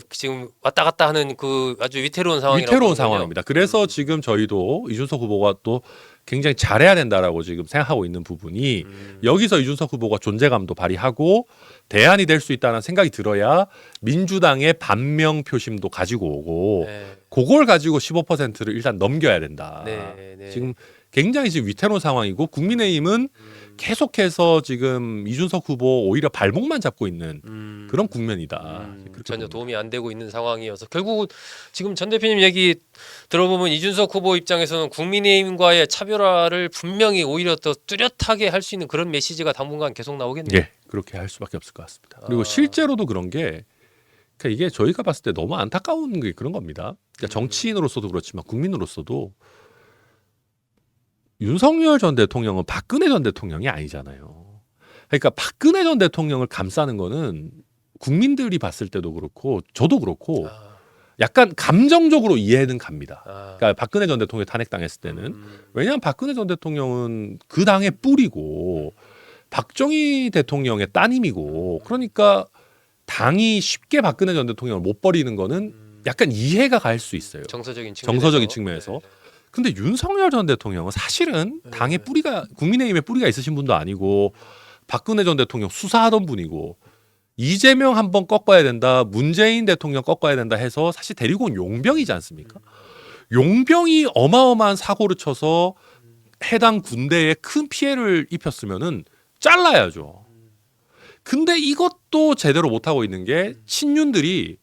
지금 왔다 갔다 하는 그 아주 위태로운 상황이라고 위태로운 보는군요. 상황입니다. 그래서 지금 저희도 이준석 후보가 또 굉장히 잘해야 된다라고 지금 생각하고 있는 부분이 여기서 이준석 후보가 존재감도 발휘하고 대안이 될 수 있다는 생각이 들어야 민주당의 반명 표심도 가지고 오고 네. 그걸 가지고 15%를 일단 넘겨야 된다. 네, 네. 지금 굉장히 지금 위태로운 상황이고 국민의힘은 계속해서 지금 이준석 후보 오히려 발목만 잡고 있는 그런 국면이다. 그렇게 전혀 봅니다. 도움이 안 되고 있는 상황이어서 결국 지금 전 대표님 얘기 들어보면 이준석 후보 입장에서는 국민의힘과의 차별화를 분명히 오히려 더 뚜렷하게 할 수 있는 그런 메시지가 당분간 계속 나오겠네요. 예, 그렇게 할 수밖에 없을 것 같습니다. 그리고 실제로도 그런 게 그러니까 이게 저희가 봤을 때 너무 안타까운 게 그런 겁니다. 그러니까 정치인으로서도 그렇지만 국민으로서도 윤석열 전 대통령은 박근혜 전 대통령이 아니잖아요. 그러니까 박근혜 전 대통령을 감싸는 거는 국민들이 봤을 때도 그렇고 저도 그렇고 약간 감정적으로 이해는 갑니다. 그러니까 박근혜 전 대통령이 탄핵당했을 때는 왜냐하면 박근혜 전 대통령은 그 당의 뿌리고 박정희 대통령의 따님이고 그러니까 당이 쉽게 박근혜 전 대통령을 못 버리는 거는 약간 이해가 갈 수 있어요. 정서적인 측면에서. 네. 근데 윤석열 전 대통령은 사실은 당의 뿌리가 국민의힘의 뿌리가 있으신 분도 아니고 박근혜 전 대통령 수사하던 분이고 이재명 한번 꺾어야 된다, 문재인 대통령 꺾어야 된다 해서 사실 데리고 온 용병이지 않습니까? 용병이 어마어마한 사고를 쳐서 해당 군대에 큰 피해를 입혔으면은 잘라야죠. 근데 이것도 제대로 못하고 있는 게 친윤들이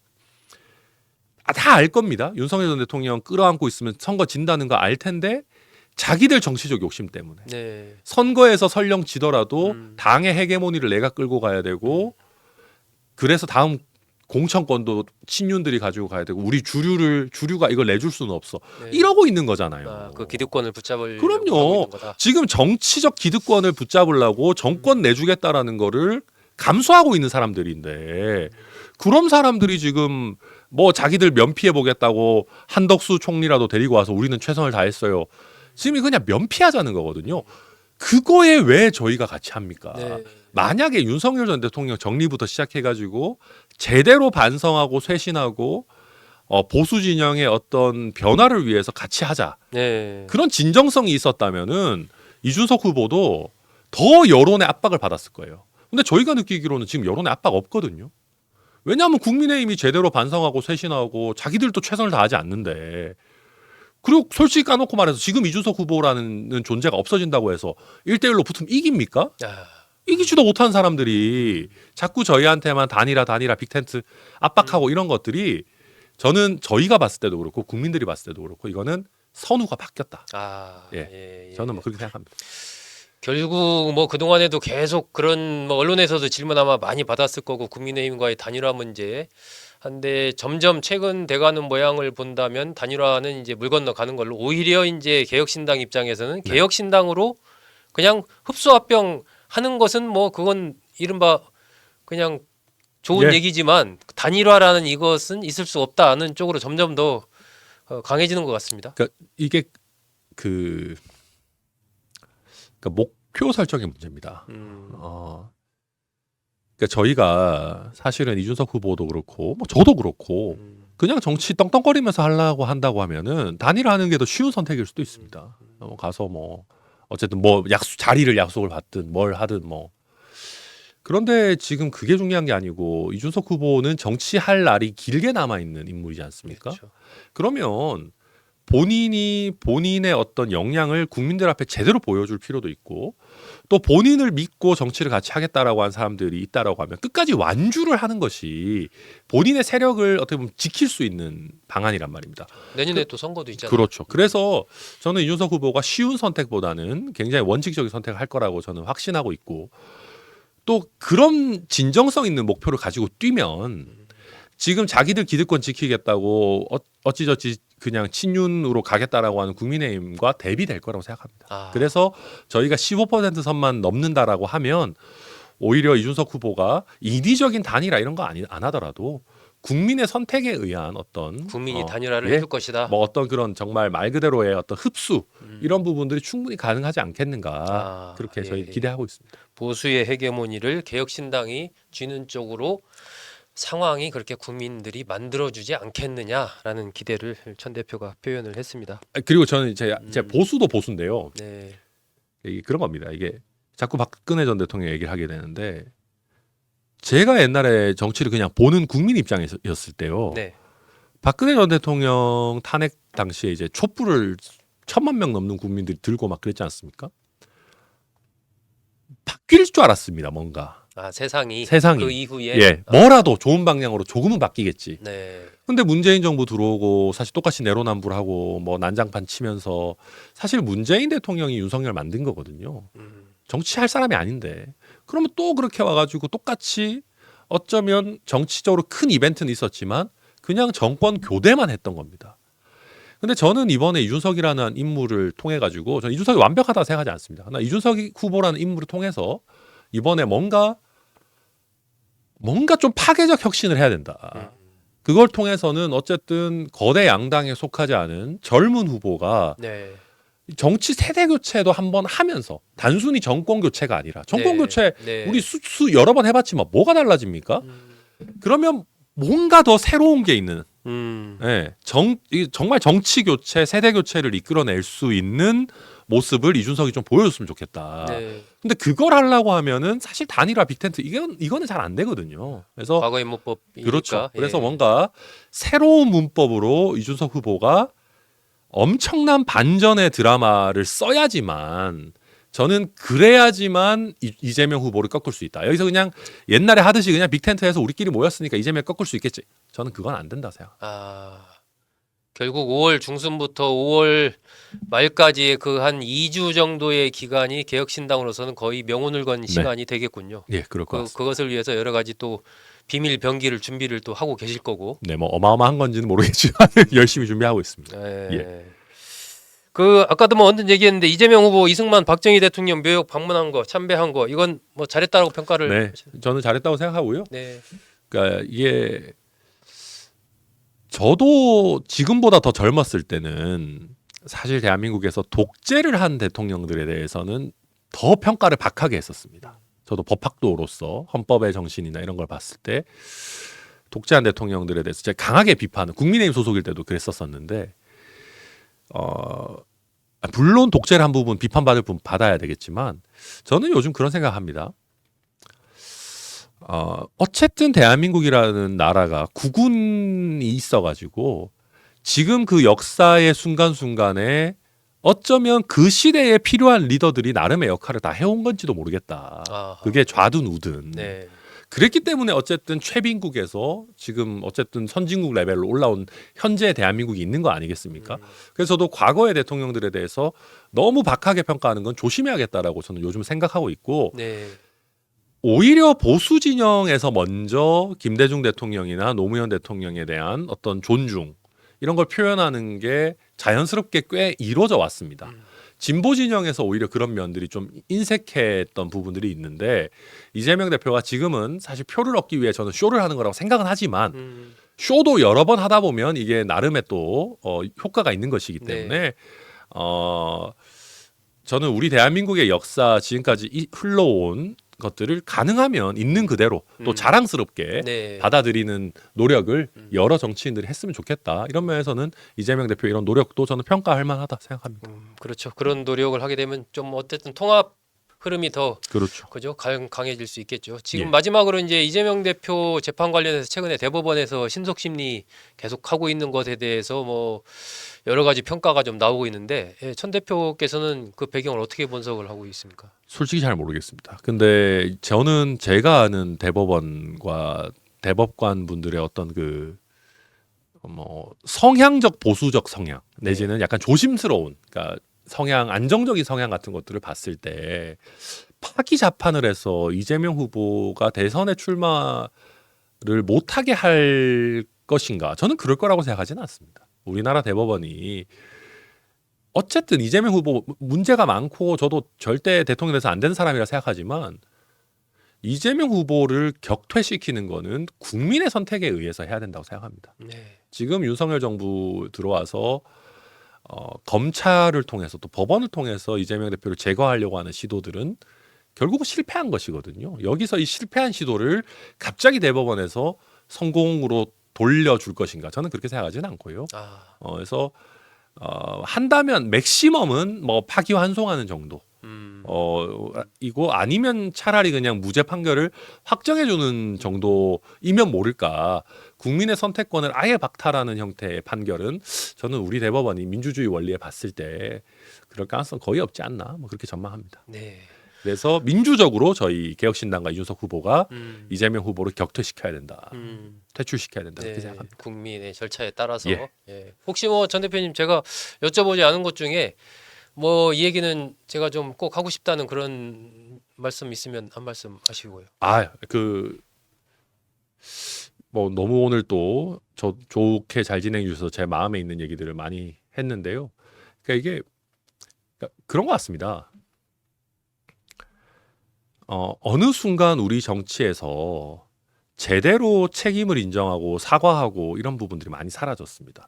다 알 겁니다. 윤석열 전 대통령 끌어안고 있으면 선거 진다는 거 알 텐데 자기들 정치적 욕심 때문에 네. 선거에서 설령 지더라도 당의 헤게모니를 내가 끌고 가야 되고 그래서 다음 공천권도 친윤들이 가지고 가야 되고 우리 주류가 이걸 내줄 수는 없어. 네. 이러고 있는 거잖아요. 아, 그 기득권을 붙잡으려고 그럼요. 하고 있는 거다. 지금 정치적 기득권을 붙잡으려고 정권 내주겠다라는 거를 감수하고 있는 사람들인데 그런 사람들이 지금 뭐 자기들 면피해 보겠다고 한덕수 총리라도 데리고 와서 우리는 최선을 다했어요. 지금 그냥 면피하자는 거거든요. 그거에 왜 저희가 같이 합니까? 네. 만약에 윤석열 전 대통령 정리부터 시작해가지고 제대로 반성하고 쇄신하고 보수 진영의 어떤 변화를 위해서 같이 하자. 네. 그런 진정성이 있었다면은 이준석 후보도 더 여론의 압박을 받았을 거예요. 근데 저희가 느끼기로는 지금 여론의 압박 없거든요. 왜냐하면 국민의힘이 제대로 반성하고 쇄신하고 자기들도 최선을 다하지 않는데 그리고 솔직히 까놓고 말해서 지금 이준석 후보라는 존재가 없어진다고 해서 1대1로 붙으면 이깁니까? 아, 이기지도 못한 사람들이 자꾸 저희한테만 단일화 빅텐트 압박하고 이런 것들이 저는 저희가 봤을 때도 그렇고 국민들이 봤을 때도 그렇고 이거는 선후가 바뀌었다. 예. 저는 뭐 그렇게 생각합니다. 결국 뭐 그동안에도 계속 그런 뭐 언론에서도 질문 아마 많이 받았을 거고 국민의힘과의 단일화 문제 한데 점점 최근 돼가는 모양을 본다면 단일화는 이제 물 건너가는 걸로 오히려 이제 개혁신당 입장에서는 네. 개혁신당으로 그냥 흡수합병 하는 것은 뭐 그건 이른바 그냥 좋은 예. 얘기지만 단일화라는 이것은 있을 수 없다는 쪽으로 점점 더 강해지는 것 같습니다. 그러니까 이게 그러니까 목표 설정의 문제입니다. 그러니까 저희가 사실은 이준석 후보도 그렇고 뭐 저도 그렇고 그냥 정치 떵떵거리면서 하려고 한다고 하면은 단일화하는 게 더 쉬운 선택일 수도 있습니다. 가서 뭐 어쨌든 뭐 자리를 약속을 받든 뭘 하든 뭐 그런데 지금 그게 중요한 게 아니고 이준석 후보는 정치할 날이 길게 남아 있는 인물이지 않습니까? 그렇죠. 그러면 본인의 어떤 역량을 국민들 앞에 제대로 보여줄 필요도 있고 또 본인을 믿고 정치를 같이 하겠다라고 한 사람들이 있다라고 하면 끝까지 완주를 하는 것이 본인의 세력을 어떻게 보면 지킬 수 있는 방안이란 말입니다. 내년에 또 선거도 있잖아요. 그렇죠. 그래서 저는 이준석 후보가 쉬운 선택보다는 굉장히 원칙적인 선택을 할 거라고 저는 확신하고 있고 또 그런 진정성 있는 목표를 가지고 뛰면 지금 자기들 기득권 지키겠다고 어찌저찌 그냥 친윤으로 가겠다라고 하는 국민의힘과 대비될 거라고 생각합니다. 그래서 저희가 15% 선만 넘는다라고 하면 오히려 이준석 후보가 인위적인 단일화 이런 거 안 하더라도 국민의 선택에 의한 어떤 국민이 단일화를 예, 해줄 것이다. 뭐 어떤 그런 정말 말 그대로의 어떤 흡수 이런 부분들이 충분히 가능하지 않겠는가 그렇게 저희 기대하고 있습니다. 보수의 헤게모니를 개혁신당이 쥐는 쪽으로 상황이 그렇게 국민들이 만들어주지 않겠느냐라는 기대를 천 대표가 표현을 했습니다. 그리고 저는 제 보수도 보수인데요. 네. 이게 그런 겁니다. 이게 자꾸 박근혜 전 대통령 얘기를 하게 되는데 제가 옛날에 정치를 그냥 보는 국민 입장이었을 때요. 네. 박근혜 전 대통령 탄핵 당시에 이제 촛불을 1,000만 명 넘는 국민들이 들고 막 그랬지 않습니까? 바뀔 줄 알았습니다. 뭔가. 세상이 그 이후에 뭐라도 좋은 방향으로 조금은 바뀌겠지. 네. 근데 문재인 정부 들어오고 사실 똑같이 내로남불하고 뭐 난장판 치면서 사실 문재인 대통령이 윤석열 만든 거거든요. 정치할 사람이 아닌데 그러면 또 그렇게 와가지고 똑같이 어쩌면 정치적으로 큰 이벤트는 있었지만 그냥 정권 교대만 했던 겁니다. 근데 저는 이번에 이준석이라는 인물을 통해 가지고 저는 이준석이 완벽하다고 생각하지 않습니다. 나 이준석 후보라는 인물을 통해서 이번에 뭔가 좀 파괴적 혁신을 해야 된다. 그걸 통해서는 어쨌든 거대 양당에 속하지 않은 젊은 후보가 네. 정치 세대 교체도 한번 하면서 단순히 정권 교체가 아니라 정권 교체 우리 여러 번 해봤지만 뭐가 달라집니까? 그러면 뭔가 더 새로운 게 있는 정말 정치 교체 세대 교체를 이끌어낼 수 있는 모습을 이준석이 좀 보여줬으면 좋겠다. 근데 그걸 하려고 하면은 사실 단일화 빅텐트 이거는 잘 안 되거든요. 그래서 과거의 문법이니까. 그렇죠. 그래서 뭔가 새로운 문법으로 이준석 후보가 엄청난 반전의 드라마를 써야지만 저는 그래야지만 이재명 후보를 꺾을 수 있다. 여기서 그냥 옛날에 하듯이 그냥 빅텐트에서 우리끼리 모였으니까 이재명 꺾을 수 있겠지. 저는 그건 안 된다 생각. 결국 5월 중순부터 5월 말까지의 그 한 2주 정도의 기간이 개혁신당으로서는 거의 명운을 건 시간이 되겠군요. 예, 그럴 것 같습니다. 그것을 위해서 여러 가지 또 비밀 병기를 준비를 또 하고 계실 거고. 네, 뭐 어마어마한 건지는 모르겠지만 열심히 준비하고 있습니다. 예. 그 아까도 뭐 언뜻 얘기했는데 이재명 후보 이승만 박정희 대통령 묘역 방문한 거 참배한 거 이건 뭐 잘했다라고 평가를. 네, 저는 잘했다고 생각하고요. 네. 그러니까 이게 저도 지금보다 더 젊었을 때는 사실 대한민국에서 독재를 한 대통령들에 대해서는 더 평가를 박하게 했었습니다. 저도 법학도로서 헌법의 정신이나 이런 걸 봤을 때 독재한 대통령들에 대해서 제가 강하게 비판을 국민의힘 소속일 때도 그랬었었는데 물론 독재를 한 부분 비판받을 부분 받아야 되겠지만 저는 요즘 그런 생각합니다. 어쨌든 대한민국이라는 나라가 국군이 있어가지고 지금 그 역사의 순간순간에 어쩌면 그 시대에 필요한 리더들이 나름의 역할을 다 해온 건지도 모르겠다. 아하. 그게 좌든 우든. 네. 그랬기 때문에 어쨌든 최빈국에서 지금 어쨌든 선진국 레벨로 올라온 현재 대한민국이 있는 거 아니겠습니까? 그래서 저도 과거의 대통령들에 대해서 너무 박하게 평가하는 건 조심해야겠다라고 저는 요즘 생각하고 있고 네. 오히려 보수 진영에서 먼저 김대중 대통령이나 노무현 대통령에 대한 어떤 존중 이런 걸 표현하는 게 자연스럽게 꽤 이루어져 왔습니다. 진보 진영에서 오히려 그런 면들이 좀 인색했던 부분들이 있는데 이재명 대표가 지금은 사실 표를 얻기 위해 저는 쇼를 하는 거라고 생각은 하지만 쇼도 여러 번 하다 보면 이게 나름의 또 효과가 있는 것이기 때문에 저는 우리 대한민국의 역사 지금까지 흘러온 것들을 가능하면 있는 그대로 또 자랑스럽게 네. 받아들이는 노력을 여러 정치인들이 했으면 좋겠다. 이런 면에서는 이재명 대표 이런 노력도 저는 평가할 만하다 생각합니다. 그렇죠. 그런 노력을 하게 되면 좀 어쨌든 통합 흐름이 더 그렇죠. 그죠 강해질 수 있겠죠. 지금 예. 마지막으로 이제 이재명 대표 재판 관련해서 최근에 대법원에서 신속 심리 계속 하고 있는 것에 대해서 뭐 여러 가지 평가가 좀 나오고 있는데 천 대표께서는 그 배경을 어떻게 분석을 하고 있습니까? 솔직히 잘 모르겠습니다. 근데 저는 제가 아는 대법원과 대법관 분들의 어떤 그 뭐 성향적 보수적 성향 내지는 약간 조심스러운 그러니까 성향 안정적인 성향 같은 것들을 봤을 때 파기 자판을 해서 이재명 후보가 대선에 출마를 못하게 할 것인가? 저는 그럴 거라고 생각하지는 않습니다. 우리나라 대법원이 어쨌든 이재명 후보 문제가 많고 저도 절대 대통령 돼서 안 되는 사람이라 생각하지만 이재명 후보를 격퇴시키는 거는 국민의 선택에 의해서 해야 된다고 생각합니다. 네. 지금 윤석열 정부 들어와서 검찰을 통해서 또 법원을 통해서 이재명 대표를 제거하려고 하는 시도들은 결국은 실패한 것이거든요. 여기서 이 실패한 시도를 갑자기 대법원에서 성공으로 돌려줄 것인가? 저는 그렇게 생각하지는 않고요. 그래서 한다면 맥시멈은 뭐 파기환송하는 정도. 이거 아니면 차라리 그냥 무죄 판결을 확정해주는 정도이면 모를까. 국민의 선택권을 아예 박탈하는 형태의 판결은 저는 우리 대법원이 민주주의 원리에 봤을 때 그럴 가능성 거의 없지 않나 뭐 그렇게 전망합니다. 네. 그래서 민주적으로 저희 개혁신당과 이준석 후보가 이재명 후보를 격퇴시켜야 된다. 퇴출시켜야 된다. 네. 그렇게 생각합니다. 국민의 절차에 따라서. 예. 예. 혹시 뭐 전 대표님 제가 여쭤보지 않은 것 중에 뭐 이 얘기는 제가 좀 꼭 하고 싶다는 그런 말씀 있으면 한 말씀 하시고요. 뭐 너무 오늘 또 저 좋게 잘 진행해 주셔서 제 마음에 있는 얘기들을 많이 했는데요. 그러니까 이게 그런 것 같습니다. 어느 순간 우리 정치에서 제대로 책임을 인정하고 사과하고 이런 부분들이 많이 사라졌습니다.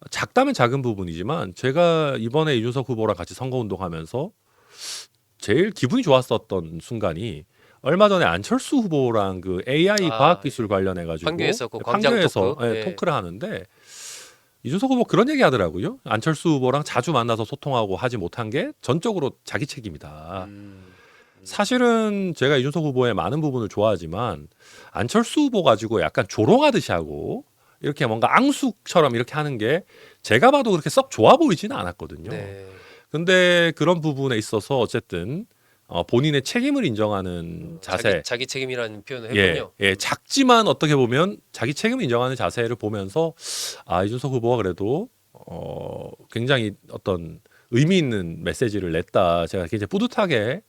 작다면 작은 부분이지만 제가 이번에 이준석 후보랑 같이 선거운동하면서 제일 기분이 좋았었던 순간이 얼마 전에 안철수 후보랑 그 AI 과학기술 관련해 가지고 판교에서 그 광장 판교에서 토크. 예, 토크를 하는데 이준석 후보 그런 얘기 하더라고요. 안철수 후보랑 자주 만나서 소통하고 하지 못한 게 전적으로 자기 책임이다. 사실은 제가 이준석 후보의 많은 부분을 좋아하지만 안철수 후보 가지고 약간 조롱하듯이 하고 이렇게 뭔가 앙숙처럼 이렇게 하는 게 제가 봐도 그렇게 썩 좋아 보이지는 않았거든요. 네. 근데 그런 부분에 있어서 어쨌든 본인의 책임을 인정하는 자세, 자기 책임이라는 표현을 했군요. 예, 작지만 어떻게 보면 자기 책임을 인정하는 자세를 보면서 이준석 후보가 그래도 굉장히 어떤 의미 있는 메시지를 냈다. 제가 굉장히 뿌듯하게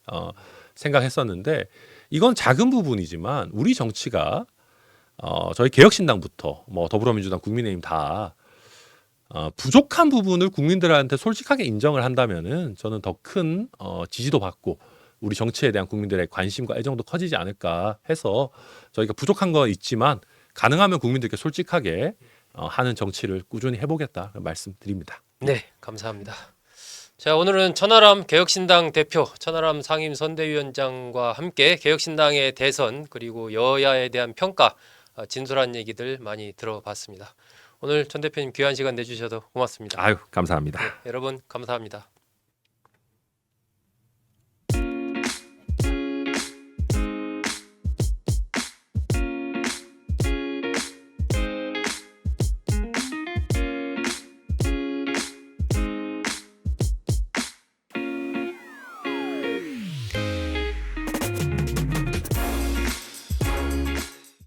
생각했었는데 이건 작은 부분이지만 우리 정치가 저희 개혁신당부터 뭐 더불어민주당, 국민의힘 다 부족한 부분을 국민들한테 솔직하게 인정을 한다면은 저는 더 큰 지지도 받고 우리 정치에 대한 국민들의 관심과 애정도 커지지 않을까 해서 저희가 부족한 거 있지만 가능하면 국민들께 솔직하게 하는 정치를 꾸준히 해보겠다 말씀드립니다. 네, 감사합니다. 자, 오늘은 천하람 개혁신당 대표, 천하람 상임선대위원장과 함께 개혁신당의 대선 그리고 여야에 대한 평가, 진솔한 얘기들 많이 들어봤습니다. 오늘 천 대표님 귀한 시간 내주셔서 고맙습니다. 아유, 감사합니다. 네, 여러분 감사합니다.